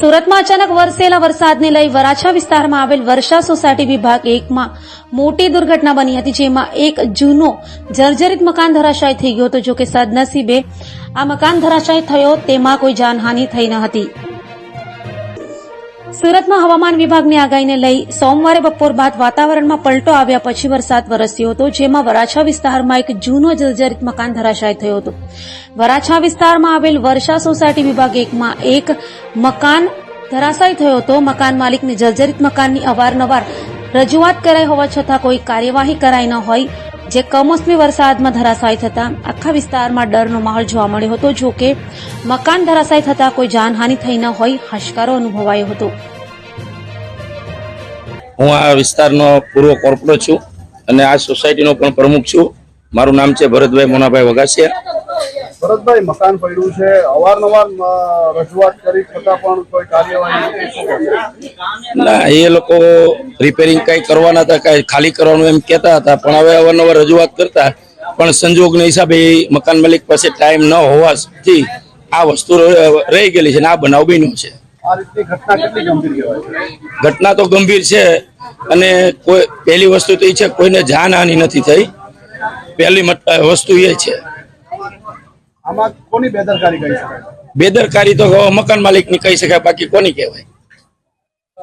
સુરતમાં અચાનક વરસેલા વરસાદને લઈ વરાછા વિસ્તારમાં આવેલ વર્ષા સોસાયટી વિભાગ 1 માં મોટી દુર્ઘટના બની હતી, જેમાં એક જૂનો જર્જરિત મકાન ધરાશાયી થઈ ગયો હતો। જો કે સદનસીબે આ મકાન ધરાશાયી થયો તેમાં કોઈ જાનહાનિ થઈ ન હતી। સુરતમાં હવામાન વિભાગની આગાહીને લઈ સોમવારે બપોર બાદ વાતાવરણમાં પલટો આવ્યા પછી વરસાદ વરસ્યો હતો, જેમાં વરાછા વિસ્તારમાં એક જૂનો જર્જરિત મકાન ધરાશાયી થયો હતો। વરાછા વિસ્તારમાં આવેલ વર્ષા સોસાયટી વિભાગ 1 માં એક મકાન ધરાશાયી થયો હતો। મકાન માલિકને જર્જરિત મકાનની અવારનવાર રજૂઆત કરાઈ હોવા છતાં કોઈ કાર્યવાહી કરાઈ ન હોય, જે કમોસમી વરસાદમાં ધરાશાયી થતા આખા વિસ્તારમાં ડરનો માહોલ જોવા મળ્યો હતો। જો કે મકાન ધરાશાયી થતા કોઈ જાનહાનિ થઈ ન હોય, હાશકારો અનુભવાયો હતો। હું આ વિસ્તારનો પૂર્વ કોર્પોરેટર છું અને આ સોસાયટીનો પણ પ્રમુખ છું। મારું નામ છે ભરતભાઈ મોનાભાઈ વગાસિયા। ભરતભાઈ, મકાન પડ્યું છે, અવારનવાર રજૂઆત કરી છતાં પણ કોઈ કાર્યવાહી નથી। ના, એ લોકો રિપેરિંગ કઈ કરવાના હતા, કઈ ખાલી કરવાનું એમ કહેતા હતા, પણ હવે અવારનવાર રજૂઆત કરતા પણ સંજોગના હિસાબે મકાન માલિક પાસે ટાઈમ ન હોવાથી આ વસ્તુ રહી ગયેલી છે અને આ બનાવ બન્યો છે। આ રીતની ઘટના કેટલી ગંભીર કહેવાય? ઘટના તો ગંભીર છે અને કોઈ પહેલી વસ્તુ તો એ છે કોઈને જાનહાનિ નથી થઈ। પહેલી વસ્તુ એ છે। આમાં કોની બેદરકારી કહી શકાય? બેદરકારી તો મકાન માલિકની કહી શકાય, બાકી કોની કહેવાય?